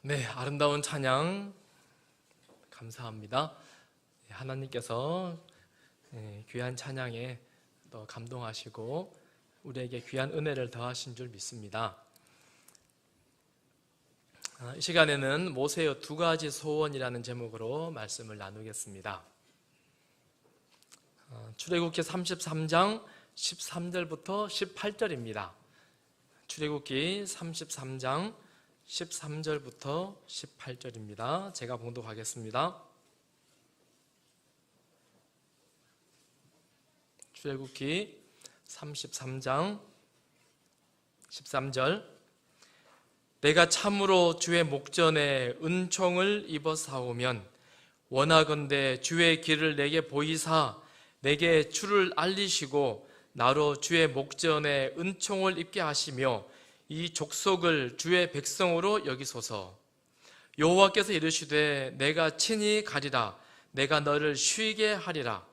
네, 아름다운 찬양 감사합니다. 하나님께서 귀한 찬양에 또 감동하시고 우리에게 귀한 은혜를 더하신 줄 믿습니다. 이 시간에는 모세의 두 가지 소원이라는 제목으로 말씀을 나누겠습니다. 출애굽기 33장 13절부터 18절입니다. 출애굽기 33장 13절부터 18절입니다. 제가 봉독하겠습니다. 출애굽기 33장 13절. 내가 참으로 주의 목전에 은총을 입어 사오면 원하건대 주의 길을 내게 보이사 내게 주를 알리시고 나로 주의 목전에 은총을 입게 하시며 이 족속을 주의 백성으로 여기소서. 여호와께서 이르시되 내가 친히 가리라. 내가 너를 쉬게 하리라.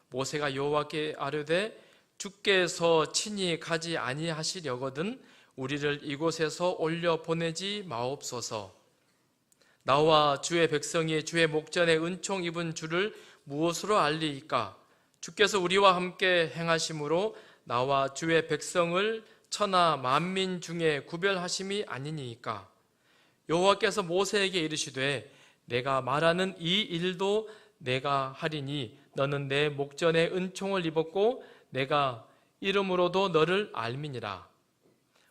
모세가 여호와께 아뢰되 주께서 친히 가지 아니하시려거든 우리를 이곳에서 올려 보내지 마옵소서. 나와 주의 백성이 주의 목전에 은총 입은 주를 무엇으로 알리이까? 주께서 우리와 함께 행하심으로 나와 주의 백성을 천하 만민 중에 구별하심이 아니니까. 여호와께서 모세에게 이르시되 내가 말하는 이 일도 내가 하리니 너는 내 목전에 은총을 입었고 내가 이름으로도 너를 알미니라.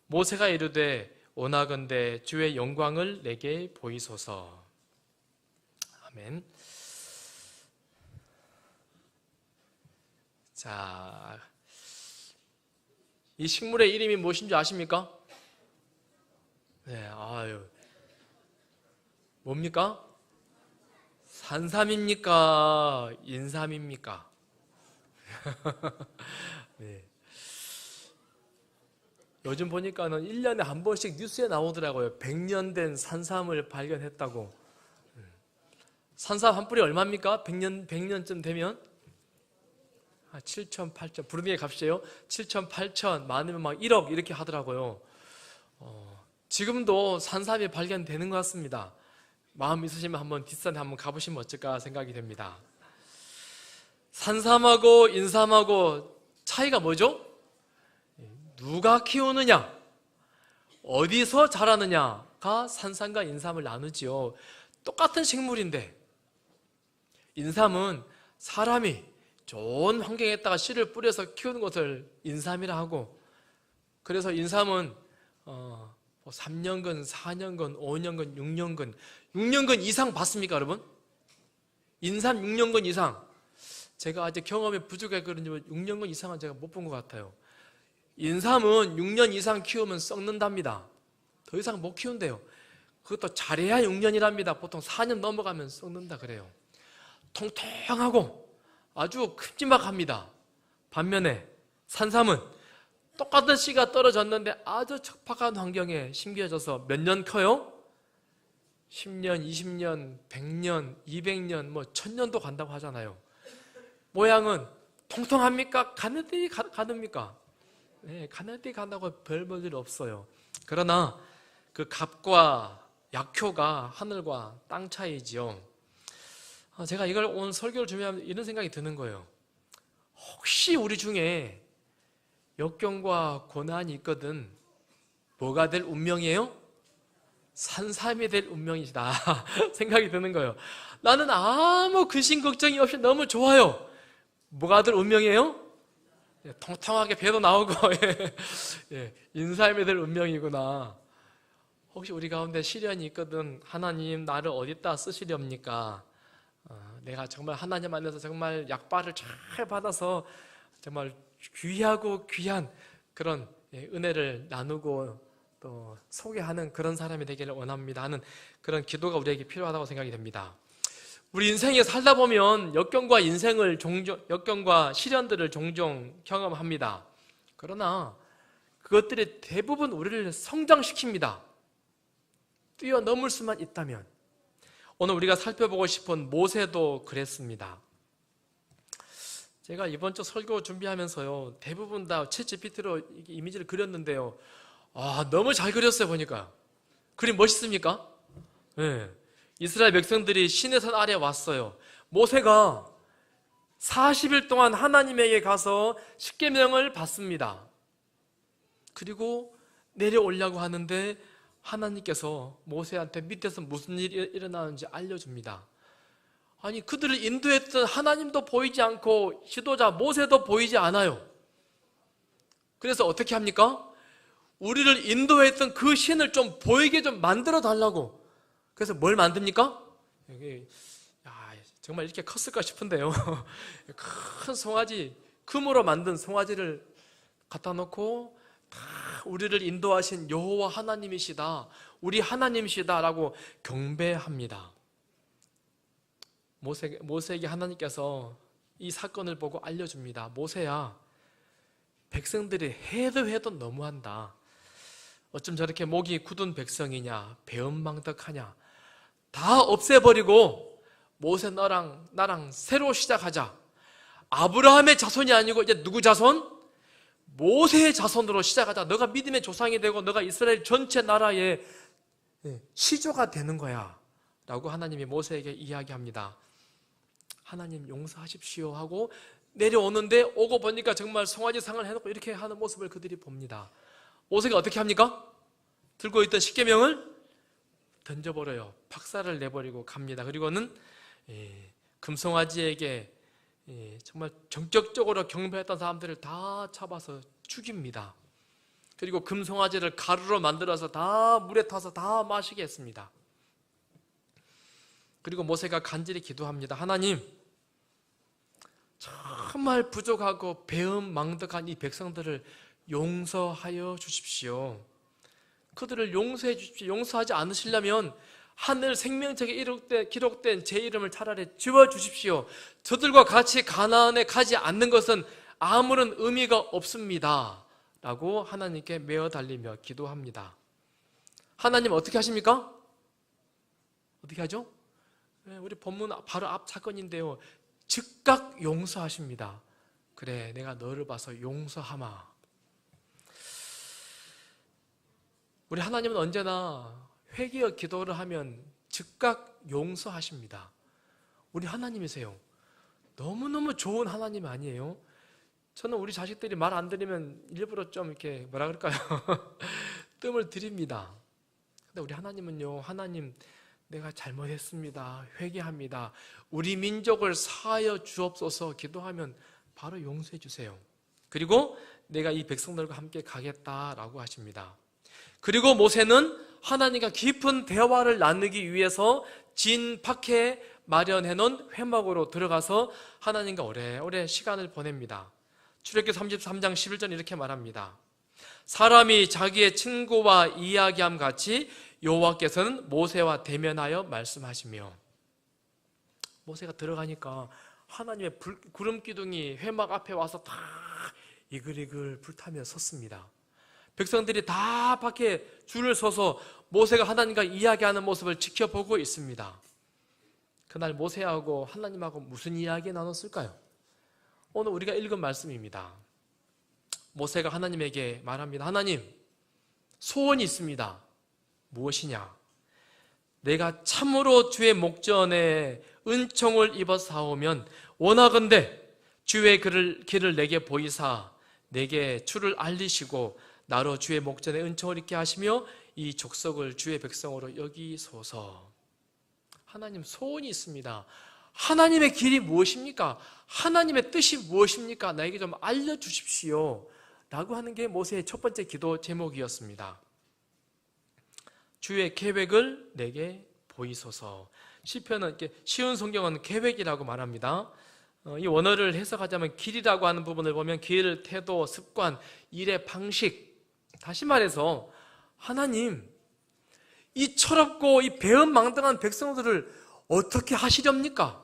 모세가 이르되 원하건대 주의 영광을 내게 보이소서. 아멘. 자, 이 식물의 이름이 무엇인지 아십니까? 네, 뭡니까? 산삼입니까? 인삼입니까? 네. 요즘 보니까는 1년에 한 번씩 뉴스에 나오더라고요. 100년 된 산삼을 발견했다고. 산삼 한 뿌리 얼마입니까? 100년쯤 되면? 7천, 8천, 부르기의 값이에요. 7천, 8천, 많으면 막 1억 이렇게 하더라고요. 지금도 산삼이 발견되는 것 같습니다. 마음 있으시면 한번 뒷산에 한번 가보시면 어떨까 생각이 됩니다. 산삼하고 인삼하고 차이가 뭐죠? 누가 키우느냐, 어디서 자라느냐가 산삼과 인삼을 나누지요. 똑같은 식물인데 인삼은 사람이 좋은 환경에다가 씨를 뿌려서 키우는 것을 인삼이라 하고, 그래서 인삼은 3년근, 4년근, 5년근, 6년근 이상 봤습니까 여러분? 인삼 6년근 이상. 제가 아직 경험이 부족해 그런지 6년근 이상은 제가 못 본 것 같아요. 인삼은 6년 이상 키우면 썩는답니다. 더 이상 못 키운대요. 그것도 잘해야 6년이랍니다. 보통 4년 넘어가면 썩는다 그래요. 통통하고 아주 큼지막합니다. 반면에 산삼은 똑같은 씨가 떨어졌는데 아주 척박한 환경에 심겨져서 몇 년 커요? 10년, 20년, 100년, 200년, 1000년도 간다고 하잖아요. 모양은 통통합니까? 가늘띠 가듭니까? 네, 가늘띠 간다고 별 볼 일 없어요. 그러나 그 값과 약효가 하늘과 땅 차이지요. 제가 이걸 오늘 설교를 준비하면서 이런 생각이 드는 거예요. 혹시 우리 중에 역경과 고난이 있거든 뭐가 될 운명이에요? 산삼이 될 운명이다 생각이 드는 거예요. 나는 아무 근심 걱정이 없이 너무 좋아요. 뭐가 될 운명이에요? 통통하게 배도 나오고 인삼이 될 운명이구나. 혹시 우리 가운데 시련이 있거든 하나님 나를 어디다 쓰시렵니까? 내가 정말 하나님 안에서 정말 약발을 잘 받아서 정말 귀하고 귀한 그런 은혜를 나누고 또 소개하는 그런 사람이 되기를 원합니다 하는 그런 기도가 우리에게 필요하다고 생각이 됩니다. 우리 인생에 살다 보면 역경과 시련들을 종종 경험합니다. 그러나 그것들이 대부분 우리를 성장시킵니다. 뛰어넘을 수만 있다면. 오늘 우리가 살펴보고 싶은 모세도 그랬습니다. 제가 이번 주 설교 준비하면서요 대부분 다 챗GPT로 이미지를 그렸는데요, 너무 잘 그렸어요. 보니까 그림 멋있습니까? 예. 이스라엘 백성들이 시내산 아래 왔어요. 모세가 40일 동안 하나님에게 가서 십계명을 받습니다. 그리고 내려오려고 하는데 하나님께서 모세한테 밑에서 무슨 일이 일어나는지 알려줍니다. 아니, 그들을 인도했던 하나님도 보이지 않고 지도자 모세도 보이지 않아요. 그래서 어떻게 합니까? 우리를 인도했던 그 신을 좀 보이게 좀 만들어 달라고. 그래서 뭘 만듭니까? 정말 이렇게 컸을까 싶은데요. 큰 송아지, 금으로 만든 송아지를 갖다 놓고 다 우리를 인도하신 여호와 하나님이시다, 우리 하나님이시다라고 경배합니다. 모세에게 하나님께서 이 사건을 보고 알려줍니다. 모세야, 백성들이 해도 너무한다. 어쩜 저렇게 목이 굳은 백성이냐, 배은망덕하냐. 다 없애버리고 모세 나랑 새로 시작하자. 아브라함의 자손이 아니고 이제 누구 자손? 모세의 자손으로 시작하자. 너가 믿음의 조상이 되고 너가 이스라엘 전체 나라의 시조가 되는 거야 라고 하나님이 모세에게 이야기합니다. 하나님 용서하십시오 하고 내려오는데, 오고 보니까 정말 송아지상을 해놓고 이렇게 하는 모습을 그들이 봅니다. 모세가 어떻게 합니까? 들고 있던 십계명을 던져버려요. 박살을 내버리고 갑니다. 그리고는 금송아지에게 정말 전격적으로 경배했던 사람들을 다 잡아서 죽입니다. 그리고 금송아지를 가루로 만들어서 다 물에 타서 다 마시게 했습니다. 그리고 모세가 간절히 기도합니다. 하나님, 정말 부족하고 배은망덕한 이 백성들을 용서하여 주십시오. 그들을 용서해 주십시오. 용서하지 않으시려면 하늘 생명책에 기록된 제 이름을 차라리 지워주십시오. 저들과 같이 가나안에 가지 않는 것은 아무런 의미가 없습니다 라고 하나님께 메어 달리며 기도합니다. 하나님 어떻게 하십니까? 어떻게 하죠? 우리 본문 바로 앞 사건인데요, 즉각 용서하십니다. 그래, 내가 너를 봐서 용서하마. 우리 하나님은 언제나 회개의 기도를 하면 즉각 용서하십니다. 우리 하나님이세요. 너무너무 좋은 하나님 아니에요? 저는 우리 자식들이 말 안 들으면 일부러 좀 이렇게 뭐라 그럴까요? 뜸을 들입니다. 근데 우리 하나님은요, 하나님, 내가 잘못했습니다, 회개합니다, 우리 민족을 사하여 주옵소서 기도하면 바로 용서해 주세요. 그리고 내가 이 백성들과 함께 가겠다라고 하십니다. 그리고 모세는 하나님과 깊은 대화를 나누기 위해서 진 밖에 마련해 놓은 회막으로 들어가서 하나님과 오래오래 시간을 보냅니다. 출애굽기 33장 11절 이렇게 말합니다. 사람이 자기의 친구와 이야기함 같이 여호와께서는 모세와 대면하여 말씀하시며. 모세가 들어가니까 하나님의 구름 기둥이 회막 앞에 와서 다 이글이글 불타며 섰습니다. 백성들이 다 밖에 줄을 서서 모세가 하나님과 이야기하는 모습을 지켜보고 있습니다. 그날 모세하고 하나님하고 무슨 이야기 나눴을까요? 오늘 우리가 읽은 말씀입니다. 모세가 하나님에게 말합니다. 하나님, 소원이 있습니다. 무엇이냐? 내가 참으로 주의 목전에 은총을 입어 사오면 원하건대 주의 길을 내게 보이사 내게 주를 알리시고 나로 주의 목전에 은총을 입게 하시며 이 족속을 주의 백성으로 여기소서. 하나님, 소원이 있습니다. 하나님의 길이 무엇입니까? 하나님의 뜻이 무엇입니까? 나에게 좀 알려주십시오 라고 하는 게 모세의 첫 번째 기도 제목이었습니다. 주의 계획을 내게 보이소서. 시편은 이렇게 쉬운 성경은 계획이라고 말합니다. 이 원어를 해석하자면 길이라고 하는 부분을 보면 길, 태도, 습관, 일의 방식. 다시 말해서 하나님, 이 철없고 이 배은망덕한 백성들을 어떻게 하시렵니까?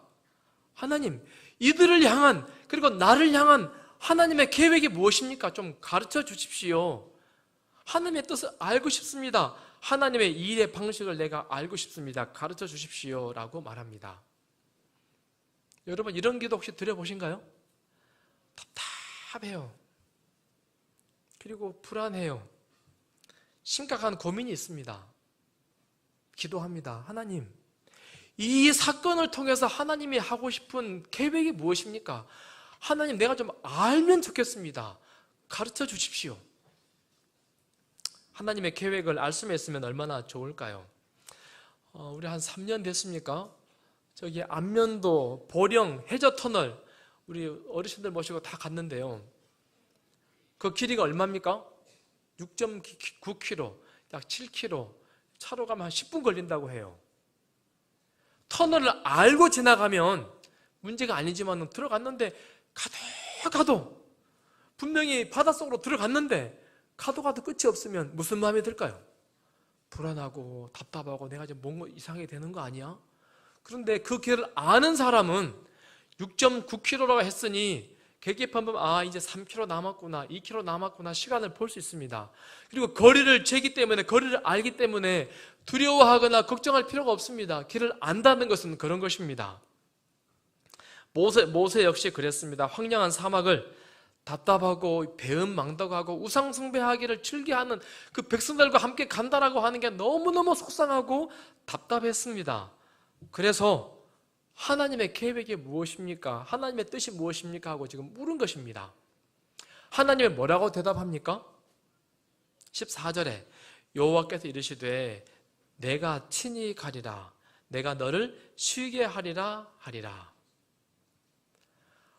하나님, 이들을 향한, 그리고 나를 향한 하나님의 계획이 무엇입니까? 좀 가르쳐 주십시오. 하나님의 뜻을 알고 싶습니다. 하나님의 일의 방식을 내가 알고 싶습니다. 가르쳐 주십시오 라고 말합니다. 여러분, 이런 기도 혹시 드려보신가요? 답답해요. 그리고 불안해요. 심각한 고민이 있습니다. 기도합니다. 하나님, 이 사건을 통해서 하나님이 하고 싶은 계획이 무엇입니까? 하나님, 내가 좀 알면 좋겠습니다. 가르쳐 주십시오. 하나님의 계획을 알 수만 있으면 얼마나 좋을까요? 우리 한 3년 됐습니까? 저기 안면도, 보령, 해저터널 우리 어르신들 모시고 다 갔는데요. 그 길이가 얼마입니까? 6.9km, 약 7km. 차로 가면 한 10분 걸린다고 해요. 터널을 알고 지나가면 문제가 아니지만 들어갔는데 가도 분명히 바닷속으로 들어갔는데 가도 끝이 없으면 무슨 마음이 들까요? 불안하고 답답하고 내가 지금 뭔가 이상하게 되는 거 아니야? 그런데 그 길을 아는 사람은 6.9km라고 했으니 계기판 보면 이제 3km 남았구나, 2km 남았구나 시간을 볼 수 있습니다. 그리고 거리를 재기 때문에, 거리를 알기 때문에 두려워하거나 걱정할 필요가 없습니다. 길을 안다는 것은 그런 것입니다. 모세 역시 그랬습니다. 황량한 사막을 답답하고 배은망덕하고 우상숭배하기를 즐겨하는 그 백성들과 함께 간다라고 하는 게 너무너무 속상하고 답답했습니다. 그래서 하나님의 계획이 무엇입니까? 하나님의 뜻이 무엇입니까? 하고 지금 물은 것입니다. 하나님이 뭐라고 대답합니까? 14절에 여호와께서 이르시되 내가 친히 가리라, 내가 너를 쉬게 하리라 하리라.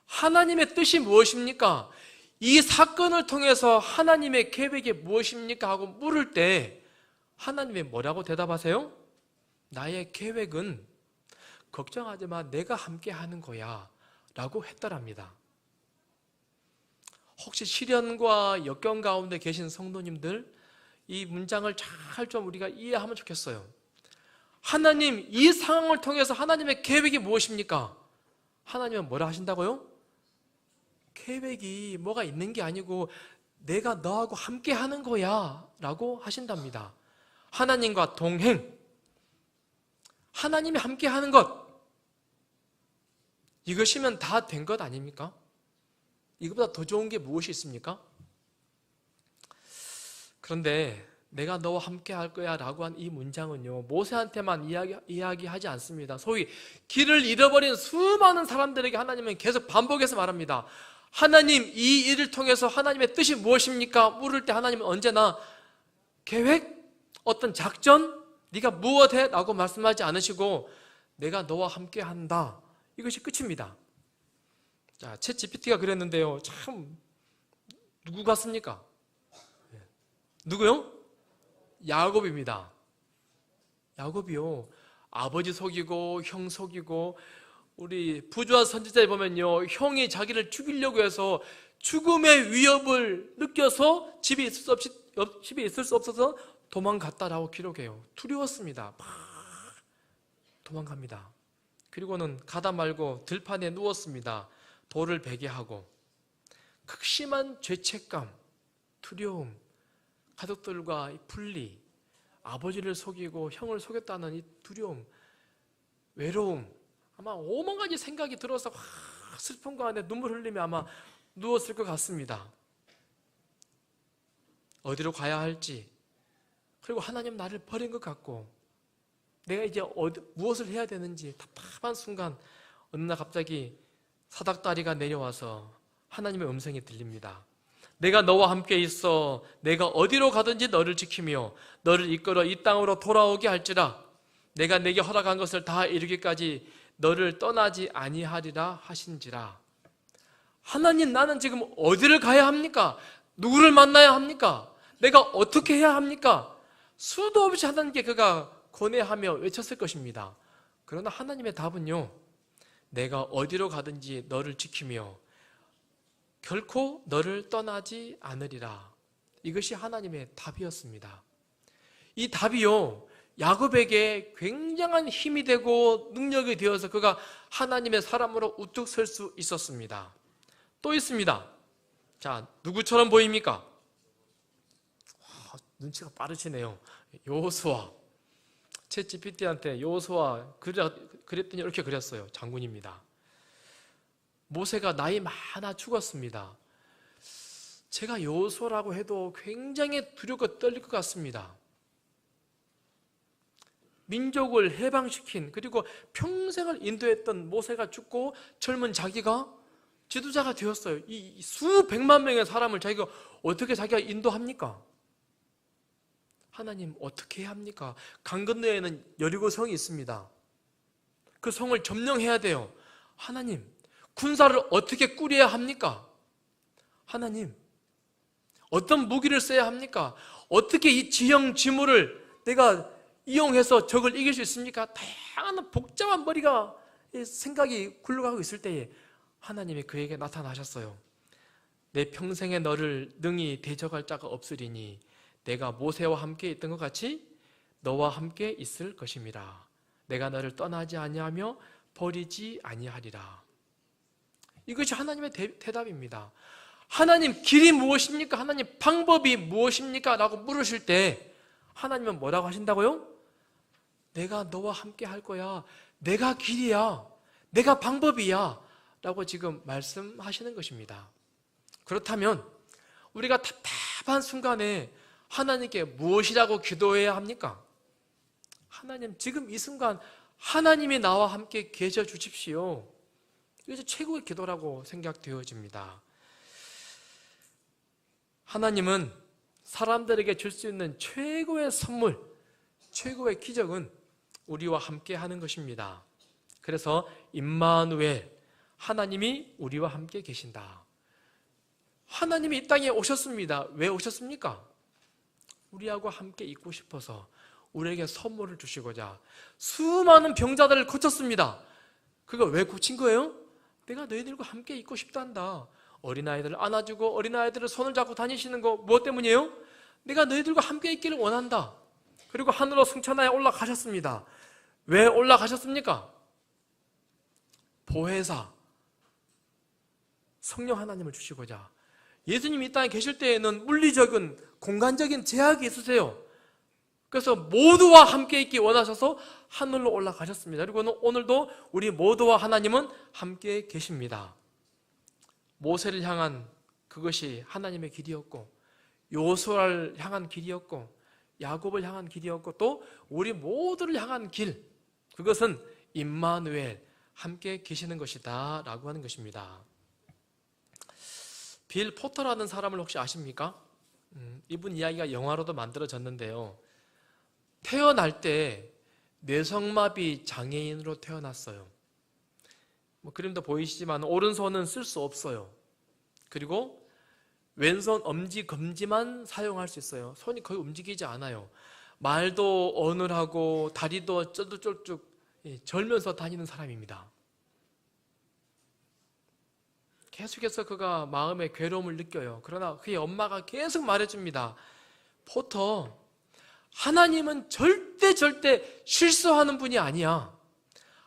하나님의 뜻이 무엇입니까? 이 사건을 통해서 하나님의 계획이 무엇입니까? 하고 물을 때 하나님이 뭐라고 대답하세요? 나의 계획은 걱정하지 마, 내가 함께 하는 거야 라고 했더랍니다. 혹시 시련과 역경 가운데 계신 성도님들, 이 문장을 잘 좀 우리가 이해하면 좋겠어요. 하나님, 이 상황을 통해서 하나님의 계획이 무엇입니까? 하나님은 뭐라 하신다고요? 계획이 뭐가 있는 게 아니고 내가 너하고 함께 하는 거야 라고 하신답니다. 하나님과 동행, 하나님이 함께 하는 것, 이것이면 다 된 것 아닙니까? 이것보다 더 좋은 게 무엇이 있습니까? 그런데 내가 너와 함께 할 거야 라고 한 이 문장은요, 모세한테만 이야기하지 않습니다. 소위 길을 잃어버린 수많은 사람들에게 하나님은 계속 반복해서 말합니다. 하나님, 이 일을 통해서 하나님의 뜻이 무엇입니까? 물을 때 하나님은 언제나 계획, 어떤 작전, 네가 무엇해? 라고 말씀하지 않으시고 내가 너와 함께 한다, 이것이 끝입니다. 자, 챗 GPT가 그랬는데요, 참 누구 같습니까? 누구요? 야곱입니다. 야곱이요, 아버지 속이고 형 속이고, 우리 부조와 선지자에 보면요, 형이 자기를 죽이려고 해서 죽음의 위협을 느껴서 집에 있을 수 없어서 도망갔다라고 기록해요. 두려웠습니다. 막 도망갑니다. 그리고는 가다 말고 들판에 누웠습니다. 돌을 베게 하고. 극심한 죄책감, 두려움, 가족들과 분리, 아버지를 속이고 형을 속였다는 이 두려움, 외로움, 아마 5만 가지 생각이 들어서 슬픈 가운데 눈물 흘리며 아마 누웠을 것 같습니다. 어디로 가야 할지, 그리고 하나님 나를 버린 것 같고 내가 이제 무엇을 해야 되는지 답답한 순간, 어느 날 갑자기 사닥다리가 내려와서 하나님의 음성이 들립니다. 내가 너와 함께 있어 내가 어디로 가든지 너를 지키며 너를 이끌어 이 땅으로 돌아오게 할지라. 내가 내게 허락한 것을 다 이루기까지 너를 떠나지 아니하리라 하신지라. 하나님, 나는 지금 어디를 가야 합니까? 누구를 만나야 합니까? 내가 어떻게 해야 합니까? 수도 없이 하나님께 그가 고뇌하며 외쳤을 것입니다. 그러나 하나님의 답은요, 내가 어디로 가든지 너를 지키며 결코 너를 떠나지 않으리라. 이것이 하나님의 답이었습니다. 이 답이요, 야곱에게 굉장한 힘이 되고 능력이 되어서 그가 하나님의 사람으로 우뚝 설 수 있었습니다. 또 있습니다. 자, 누구처럼 보입니까? 눈치가 빠르시네요. 여호수아. 챗 GPT한테 여호수아 그랬더니 이렇게 그렸어요. 장군입니다. 모세가 나이 많아 죽었습니다. 제가 여호수아라고 해도 굉장히 두렵고 떨릴 것 같습니다. 민족을 해방시킨, 그리고 평생을 인도했던 모세가 죽고 젊은 자기가 지도자가 되었어요. 이 수백만 명의 사람을 자기가 어떻게 자기가 인도합니까? 하나님 어떻게 해야 합니까? 강 건너에는 여리고 성이 있습니다. 그 성을 점령해야 돼요. 하나님, 군사를 어떻게 꾸려야 합니까? 하나님, 어떤 무기를 써야 합니까? 어떻게 이 지형 지물을 내가 이용해서 적을 이길 수 있습니까? 다양한 복잡한 머리가 생각이 굴러가고 있을 때에 하나님이 그에게 나타나셨어요. 내 평생에 너를 능히 대적할 자가 없으리니 내가 모세와 함께 있던 것 같이 너와 함께 있을 것입니다. 내가 너를 떠나지 아니하며 버리지 아니하리라. 이것이 하나님의 대답입니다. 하나님, 길이 무엇입니까? 하나님, 방법이 무엇입니까? 라고 물으실 때 하나님은 뭐라고 하신다고요? 내가 너와 함께 할 거야. 내가 길이야. 내가 방법이야. 라고 지금 말씀하시는 것입니다. 그렇다면 우리가 답답한 순간에 하나님께 무엇이라고 기도해야 합니까? 하나님, 지금 이 순간 하나님이 나와 함께 계셔 주십시오. 이것이 최고의 기도라고 생각되어집니다. 하나님은 사람들에게 줄 수 있는 최고의 선물, 최고의 기적은 우리와 함께 하는 것입니다. 그래서 임마누엘, 하나님이 우리와 함께 계신다. 하나님이 이 땅에 오셨습니다. 왜 오셨습니까? 우리하고 함께 있고 싶어서 우리에게 선물을 주시고자 수많은 병자들을 고쳤습니다. 그걸 왜 고친 거예요? 내가 너희들과 함께 있고 싶단다. 어린아이들을 안아주고 어린아이들을 손을 잡고 다니시는 거 무엇 때문이에요? 내가 너희들과 함께 있기를 원한다. 그리고 하늘로 승천하여 올라가셨습니다. 왜 올라가셨습니까? 보혜사, 성령 하나님을 주시고자. 예수님이 이 땅에 계실 때에는 물리적인 공간적인 제약이 있으세요. 그래서 모두와 함께 있기 원하셔서 하늘로 올라가셨습니다. 그리고 오늘도 우리 모두와 하나님은 함께 계십니다. 모세를 향한 그것이 하나님의 길이었고, 요수아를 향한 길이었고, 야곱을 향한 길이었고, 또 우리 모두를 향한 길, 그것은 임마누엘, 함께 계시는 것이다 라고 하는 것입니다. 빌 포터라는 사람을 혹시 아십니까? 이분 이야기가 영화로도 만들어졌는데요. 태어날 때 뇌성마비 장애인으로 태어났어요. 그림도 보이시지만 오른손은 쓸 수 없어요. 그리고 왼손 엄지, 검지만 사용할 수 있어요. 손이 거의 움직이지 않아요. 말도 어눌하고 다리도 쩔뚝쩔뚝 절면서 다니는 사람입니다. 계속해서 그가 마음에 괴로움을 느껴요. 그러나 그의 엄마가 계속 말해줍니다. 포터, 하나님은 절대 실수하는 분이 아니야.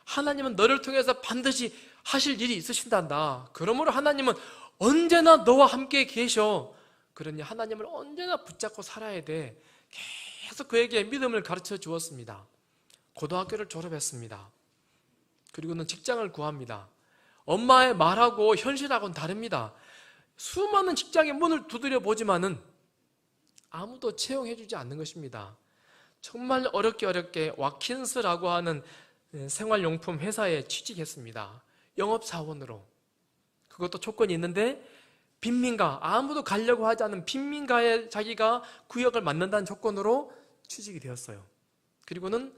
하나님은 너를 통해서 반드시 하실 일이 있으신단다. 그러므로 하나님은 언제나 너와 함께 계셔. 그러니 하나님을 언제나 붙잡고 살아야 돼. 계속 그에게 믿음을 가르쳐 주었습니다. 고등학교를 졸업했습니다. 그리고는 직장을 구합니다. 엄마의 말하고 현실하고는 다릅니다. 수많은 직장의 문을 두드려 보지만은 아무도 채용해주지 않는 것입니다. 정말 어렵게 와킨스라고 하는 생활용품 회사에 취직했습니다. 영업사원으로. 그것도 조건이 있는데 빈민가, 아무도 가려고 하지 않은 빈민가에 자기가 구역을 맡는다는 조건으로 취직이 되었어요. 그리고는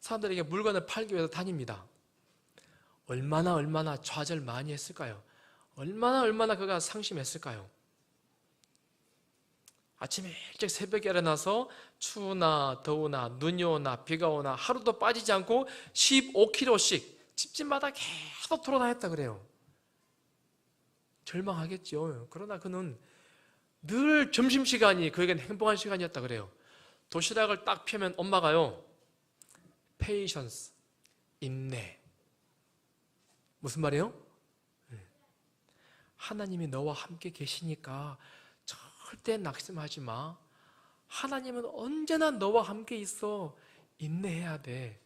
사람들에게 물건을 팔기 위해서 다닙니다. 얼마나 좌절 많이 했을까요? 얼마나 그가 상심했을까요? 아침에 일찍 새벽에 일어나서 추우나 더우나 눈이 오나 비가 오나 하루도 빠지지 않고 15km씩 집집마다 계속 돌아다녔다 그래요. 절망하겠죠. 그러나 그는 늘 점심시간이 그에겐 행복한 시간이었다 그래요. 도시락을 딱 펴면 엄마가요, patience, 인내. 무슨 말이에요? 하나님이 너와 함께 계시니까 절대 낙심하지 마. 하나님은 언제나 너와 함께 있어. 인내해야 돼.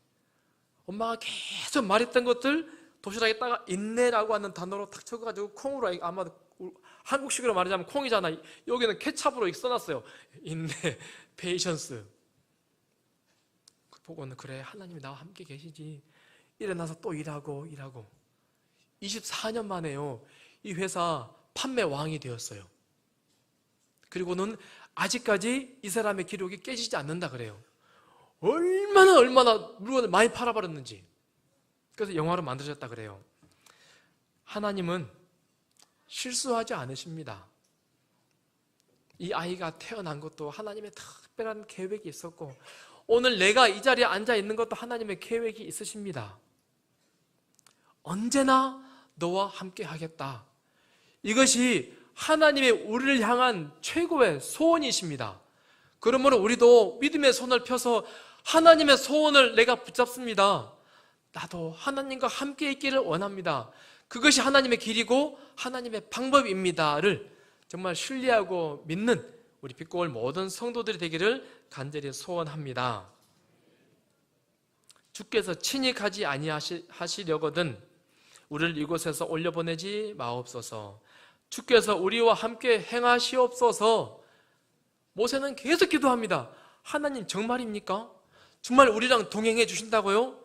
엄마가 계속 말했던 것들 도시락에다가 인내라고 하는 단어로 탁 쳐가지고 콩으로, 아마 한국식으로 말하자면 콩이잖아. 여기는 케찹으로 써놨어요. 인내, 페이션스. 보고는 그래, 하나님이 나와 함께 계시지. 일어나서 또 일하고 24년 만에요, 이 회사 판매 왕이 되었어요. 그리고는 아직까지 이 사람의 기록이 깨지지 않는다 그래요. 얼마나 물건을 많이 팔아버렸는지. 그래서 영화로 만들어졌다 그래요. 하나님은 실수하지 않으십니다. 이 아이가 태어난 것도 하나님의 특별한 계획이 있었고, 오늘 내가 이 자리에 앉아 있는 것도 하나님의 계획이 있으십니다. 언제나 너와 함께 하겠다. 이것이 하나님의 우리를 향한 최고의 소원이십니다. 그러므로 우리도 믿음의 손을 펴서 하나님의 소원을 내가 붙잡습니다. 나도 하나님과 함께 있기를 원합니다. 그것이 하나님의 길이고 하나님의 방법입니다를 정말 신뢰하고 믿는 우리 빛고울 모든 성도들이 되기를 간절히 소원합니다. 주께서 친히 가지 아니하시려거든 우리를 이곳에서 올려보내지 마옵소서. 주께서 우리와 함께 행하시옵소서. 모세는 계속 기도합니다. 하나님 정말입니까? 정말 우리랑 동행해 주신다고요?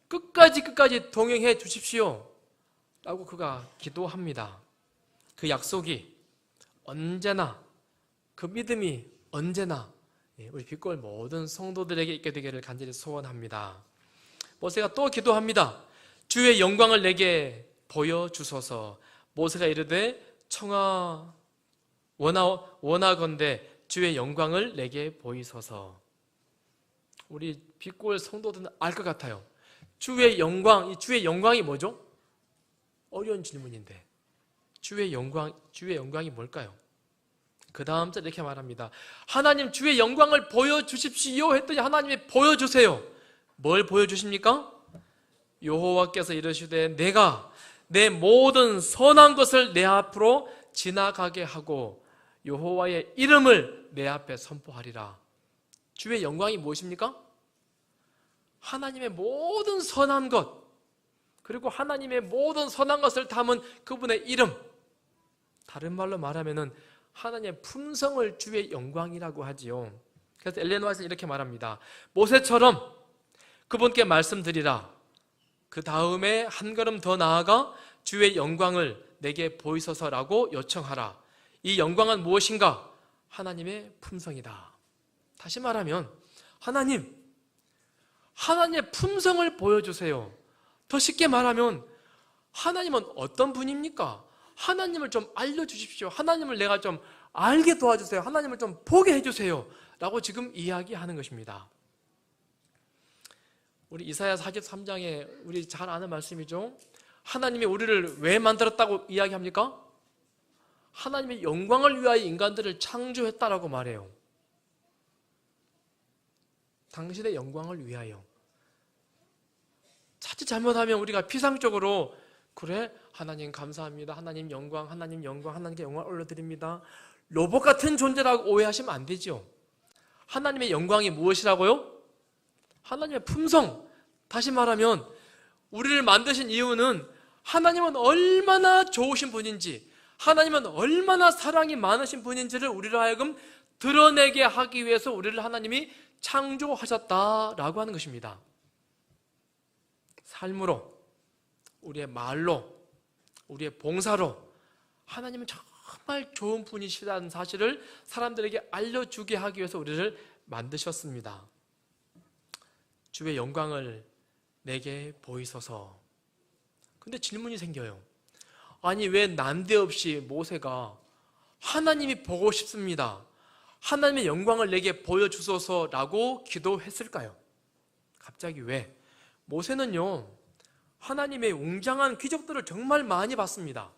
끝까지 동행해 주십시오 라고 그가 기도합니다. 그 약속이 언제나, 그 믿음이 언제나 우리 빛고울 모든 성도들에게 있게 되기를 간절히 소원합니다. 모세가 또 기도합니다. 주의 영광을 내게 보여주소서. 모세가 이르되 원하건대 주의 영광을 내게 보이소서. 우리 빛고울 성도들은 알 것 같아요. 주의 영광, 이 주의 영광이 뭐죠? 어려운 질문인데 주의 영광이 뭘까요? 그 다음 절 이렇게 말합니다. 하나님 주의 영광을 보여주십시오 했더니 하나님이 보여주세요. 뭘 보여주십니까? 여호와께서 이르시되 내가 내 모든 선한 것을 내 앞으로 지나가게 하고 여호와의 이름을 내 앞에 선포하리라. 주의 영광이 무엇입니까? 하나님의 모든 선한 것, 그리고 하나님의 모든 선한 것을 담은 그분의 이름, 다른 말로 말하면 하나님의 품성을 주의 영광이라고 하지요. 그래서 엘렌 화이트는 이렇게 말합니다. 모세처럼 그분께 말씀드리라. 그 다음에 한 걸음 더 나아가 주의 영광을 내게 보이소서라고 요청하라. 이 영광은 무엇인가? 하나님의 품성이다. 다시 말하면 하나님의 품성을 보여주세요. 더 쉽게 말하면 하나님은 어떤 분입니까? 하나님을 좀 알려주십시오. 하나님을 내가 좀 알게 도와주세요. 하나님을 좀 보게 해주세요 라고 지금 이야기하는 것입니다. 우리 이사야 43장에 우리 잘 아는 말씀이죠. 하나님이 우리를 왜 만들었다고 이야기합니까? 하나님의 영광을 위하여 인간들을 창조했다라고 말해요. 당신의 영광을 위하여. 자칫 잘못하면 우리가 피상적으로 그래, 하나님 감사합니다. 하나님 영광, 하나님께 영광 올려드립니다. 로봇 같은 존재라고 오해하시면 안 되죠. 하나님의 영광이 무엇이라고요? 하나님의 품성. 다시 말하면 우리를 만드신 이유는 하나님은 얼마나 좋으신 분인지, 하나님은 얼마나 사랑이 많으신 분인지를 우리로 하여금 드러내게 하기 위해서 우리를 하나님이 창조하셨다라고 하는 것입니다. 삶으로, 우리의 말로, 우리의 봉사로 하나님은 정말 좋은 분이시라는 사실을 사람들에게 알려주게 하기 위해서 우리를 만드셨습니다. 주의 영광을 내게 보이소서. 근데 질문이 생겨요. 아니 왜 난데없이 모세가 하나님이 보고 싶습니다, 하나님의 영광을 내게 보여주소서라고 기도했을까요? 갑자기 왜? 모세는요, 하나님의 웅장한 기적들을 정말 많이 봤습니다.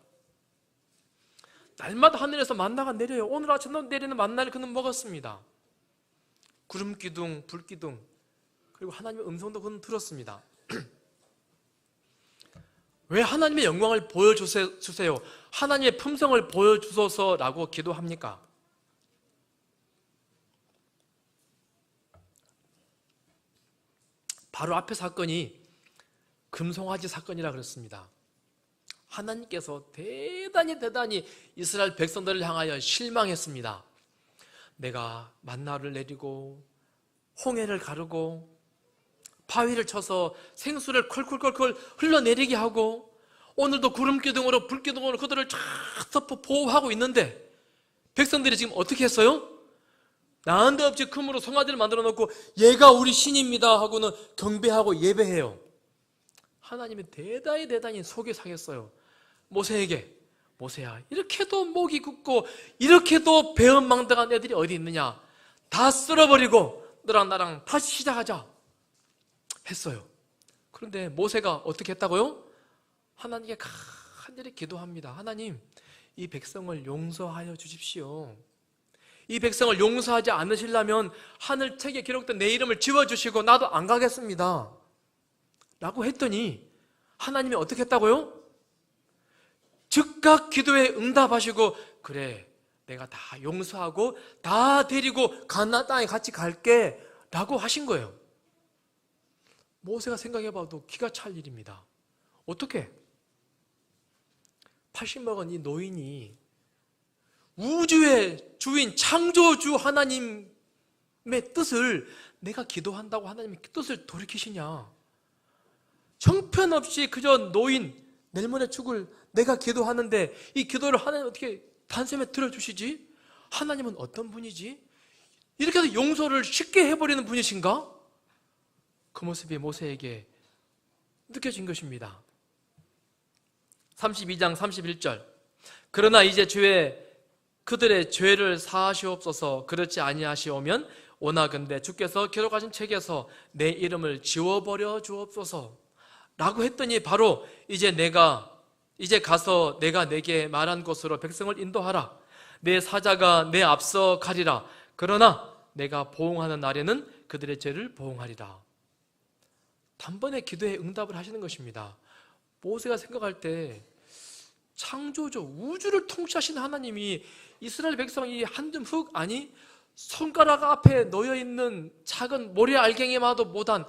날마다 하늘에서 만나가 내려요. 오늘 아침에 내리는 만나를 그는 먹었습니다. 구름 기둥, 불 기둥, 그리고 하나님의 음성도 그는 들었습니다. 왜 하나님의 영광을 보여주세요, 하나님의 품성을 보여주소서라고 기도합니까? 바로 앞에 사건이 금송아지 사건이라 그랬습니다. 하나님께서 대단히 이스라엘 백성들을 향하여 실망했습니다. 내가 만나를 내리고 홍해를 가르고 바위를 쳐서 생수를 콜콜콜콜 흘러내리게 하고, 오늘도 구름기둥으로 불기둥으로 그들을 쫙 덮어 보호하고 있는데, 백성들이 지금 어떻게 했어요? 난데없이 금으로 송아지를 만들어 놓고 얘가 우리 신입니다 하고는 경배하고 예배해요. 하나님이 대단히 속이 상했어요. 모세에게, 모세야, 이렇게도 목이 굳고 이렇게도 배은망덕한 애들이 어디 있느냐, 다 쓸어버리고 너랑 나랑 다시 시작하자 했어요. 그런데 모세가 어떻게 했다고요? 하나님께 간절히 기도합니다. 하나님, 이 백성을 용서하여 주십시오. 이 백성을 용서하지 않으시려면 하늘책에 기록된 내 이름을 지워주시고 나도 안 가겠습니다 라고 했더니 하나님이 어떻게 했다고요? 즉각 기도에 응답하시고, 그래, 내가 다 용서하고 다 데리고 가나안 땅에 같이 갈게 라고 하신 거예요. 모세가 생각해봐도 기가 찰 일입니다. 어떻게? 80 먹은 이 노인이 우주의 주인 창조주 하나님의 뜻을, 내가 기도한다고 하나님의 뜻을 돌이키시냐? 형편없이 그저 노인, 내일 모레 죽을 내가 기도하는데 이 기도를 하나님 어떻게 단숨에 들어주시지? 하나님은 어떤 분이지? 이렇게 해서 용서를 쉽게 해버리는 분이신가? 그 모습이 모세에게 느껴진 것입니다. 32장 31절, 그러나 이제 그들의 죄를 사하시옵소서. 그렇지 아니하시오면 오나건대 주께서 기록하신 책에서 내 이름을 지워버려 주옵소서 라고 했더니, 바로 이제 가서 내가 내게 말한 곳으로 백성을 인도하라. 내 사자가 내 앞서 가리라. 그러나 내가 보응하는 날에는 그들의 죄를 보응하리라. 단번에 기도에 응답을 하시는 것입니다. 모세가 생각할 때 창조주, 우주를 통치하시는 하나님이 이스라엘 백성이 한 줌 흙, 아니 손가락 앞에 놓여있는 작은 모래 알갱이마도 못한,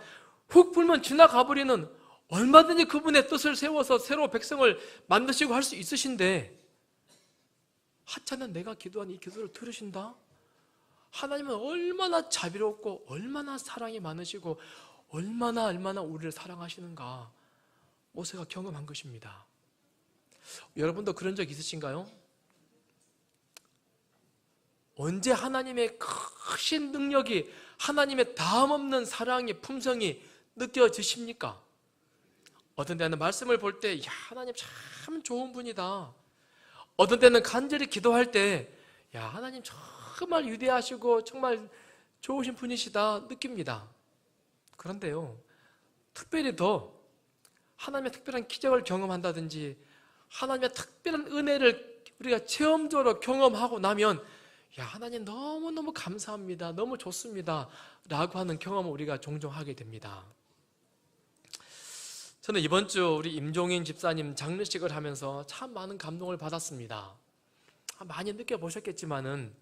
훅 불면 지나가버리는, 얼마든지 그분의 뜻을 세워서 새로 백성을 만드시고 할 수 있으신데, 하찮은 내가 기도한 이 기도를 들으신다? 하나님은 얼마나 자비롭고 얼마나 사랑이 많으시고 얼마나 우리를 사랑하시는가 모세가 경험한 것입니다. 여러분도 그런 적 있으신가요? 언제 하나님의 크신 능력이, 하나님의 다음없는 사랑의 품성이 느껴지십니까? 어떤 때는 말씀을 볼 때, 야, 하나님 참 좋은 분이다. 어떤 때는 간절히 기도할 때, 야, 하나님 정말 위대하시고 정말 좋으신 분이시다 느낍니다. 그런데요, 특별히 더 하나님의 특별한 기적을 경험한다든지 하나님의 특별한 은혜를 우리가 체험적으로 경험하고 나면, 야, 하나님 너무너무 감사합니다, 너무 좋습니다 라고 하는 경험을 우리가 종종 하게 됩니다. 저는 이번 주 우리 임종인 집사님 장례식을 하면서 참 많은 감동을 받았습니다. 많이 느껴보셨겠지만은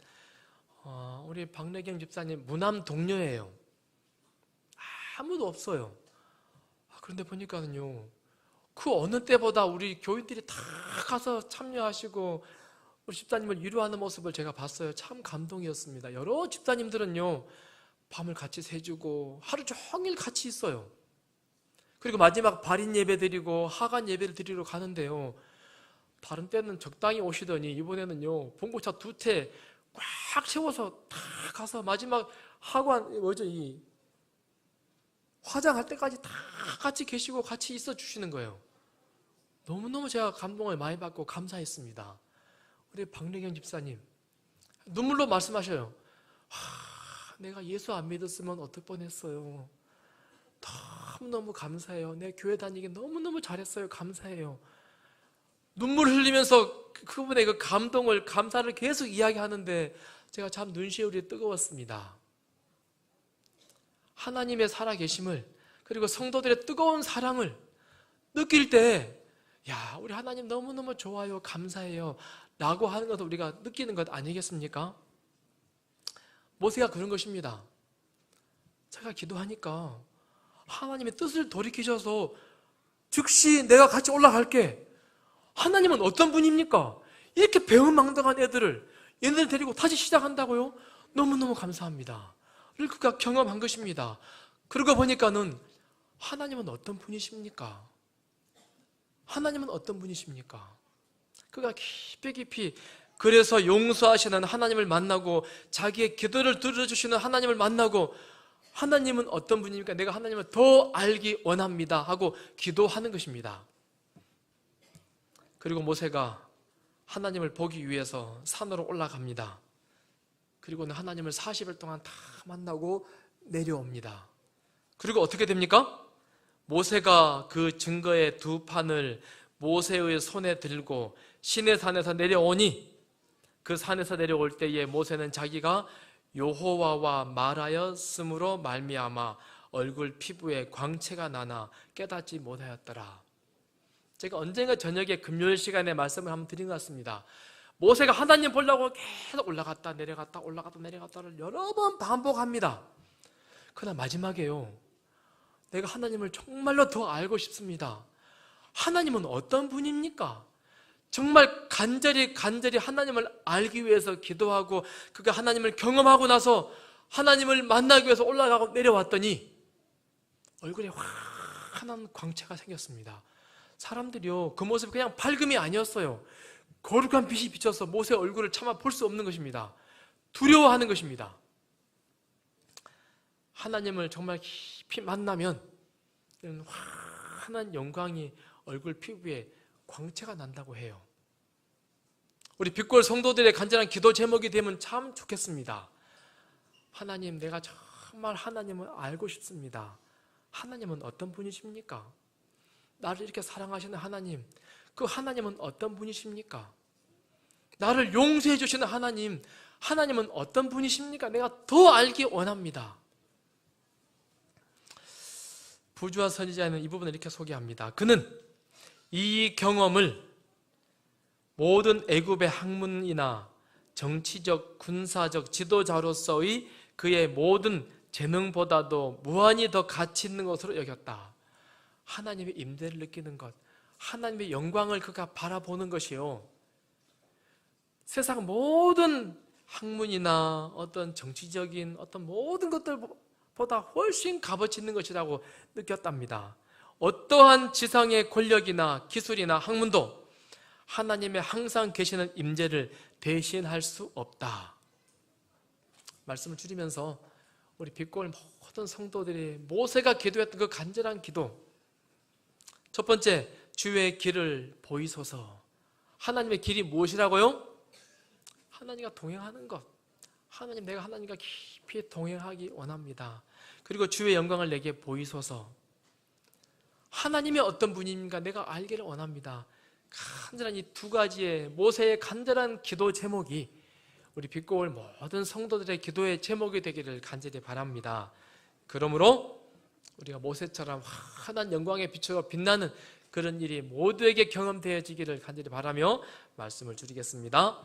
우리 박래경 집사님 무남 동료예요. 아무도 없어요. 그런데 보니까는요, 그 어느 때보다 우리 교인들이 다 가서 참여하시고 우리 집사님을 위로하는 모습을 제가 봤어요. 참 감동이었습니다. 여러 집사님들은요, 밤을 같이 새주고 하루 종일 같이 있어요. 그리고 마지막 발인 예배 드리고 하간 예배를 드리러 가는데요, 다른 때는 적당히 오시더니 이번에는요, 봉고차 2채 꽉 채워서 다 가서 마지막 하관, 이 화장할 때까지 다 같이 계시고 같이 있어 주시는 거예요. 너무너무 제가 감동을 많이 받고 감사했습니다. 우리 박래경 집사님 눈물로 말씀하셔요. 내가 예수 안 믿었으면 어떨 뻔했어요. 너무너무 감사해요. 내 교회 다니기 너무너무 잘했어요. 감사해요. 눈물 흘리면서 그분의 그 감동을, 감사를 계속 이야기하는데 제가 참 눈시울이 뜨거웠습니다. 하나님의 살아계심을, 그리고 성도들의 뜨거운 사랑을 느낄 때, 야, 우리 하나님 너무너무 좋아요, 감사해요 라고 하는 것도 우리가 느끼는 것 아니겠습니까? 모세가 그런 것입니다. 제가 기도하니까 하나님의 뜻을 돌이키셔서 즉시 내가 같이 올라갈게. 하나님은 어떤 분입니까? 이렇게 배은망덕한 얘네들 데리고 다시 시작한다고요? 너무너무 감사합니다. 그걸 경험한 것입니다. 그러고 보니까는 하나님은 어떤 분이십니까? 하나님은 어떤 분이십니까? 그가 깊이 그래서 용서하시는 하나님을 만나고 자기의 기도를 들어주시는 하나님을 만나고 하나님은 어떤 분입니까? 내가 하나님을 더 알기 원합니다 하고 기도하는 것입니다. 그리고 모세가 하나님을 보기 위해서 산으로 올라갑니다. 그리고는 하나님을 40일 동안 다 만나고 내려옵니다. 그리고 어떻게 됩니까? 모세가 그 증거의 두 판을 모세의 손에 들고 시내산에서 내려오니 그 산에서 내려올 때에 모세는 자기가 여호와와 말하였으므로 말미암아 얼굴 피부에 광채가 나나 깨닫지 못하였더라. 제가 언젠가 저녁에 금요일 시간에 말씀을 한번 드린 것 같습니다. 모세가 하나님 보려고 계속 올라갔다 내려갔다 올라갔다 내려갔다를 여러 번 반복합니다. 그러나 마지막에요, 내가 하나님을 정말로 더 알고 싶습니다. 하나님은 어떤 분입니까? 정말 간절히 하나님을 알기 위해서 기도하고 그가 하나님을 경험하고 나서 하나님을 만나기 위해서 올라가고 내려왔더니 얼굴에 환한 광채가 생겼습니다. 사람들이요, 그 모습이 그냥 밝음이 아니었어요. 거룩한 빛이 비쳐서 모세의 얼굴을 차마 볼 수 없는 것입니다. 두려워하는 것입니다. 하나님을 정말 깊이 만나면 이런 환한 영광이 얼굴 피부에 광채가 난다고 해요. 우리 빛골 성도들의 간절한 기도 제목이 되면 참 좋겠습니다. 하나님, 내가 정말 하나님을 알고 싶습니다. 하나님은 어떤 분이십니까? 나를 이렇게 사랑하시는 하나님, 그 하나님은 어떤 분이십니까? 나를 용서해 주시는 하나님, 하나님은 어떤 분이십니까? 내가 더 알기 원합니다. 부주와 선지자는 이 부분을 이렇게 소개합니다. 그는 이 경험을 모든 애굽의 학문이나 정치적, 군사적 지도자로서의 그의 모든 재능보다도 무한히 더 가치 있는 것으로 여겼다. 하나님의 임재를 느끼는 것, 하나님의 영광을 그가 바라보는 것이요, 세상 모든 학문이나 어떤 정치적인 어떤 모든 것들보다 훨씬 값어치 있는 것이라고 느꼈답니다. 어떠한 지상의 권력이나 기술이나 학문도 하나님의 항상 계시는 임재를 대신할 수 없다. 말씀을 줄이면서 우리 빛골 모든 성도들이 모세가 기도했던 그 간절한 기도, 첫 번째, 주의 길을 보이소서. 하나님의 길이 무엇이라고요? 하나님과 동행하는 것. 하나님, 내가 하나님과 깊이 동행하기 원합니다. 그리고 주의 영광을 내게 보이소서. 하나님이 어떤 분입니까? 내가 알기를 원합니다. 간절한 이 두 가지의 모세의 간절한 기도 제목이 우리 빛고울 모든 성도들의 기도의 제목이 되기를 간절히 바랍니다. 그러므로 우리가 모세처럼 환한 영광의 빛으로 빛나는 그런 일이 모두에게 경험되어지기를 간절히 바라며 말씀을 줄이겠습니다.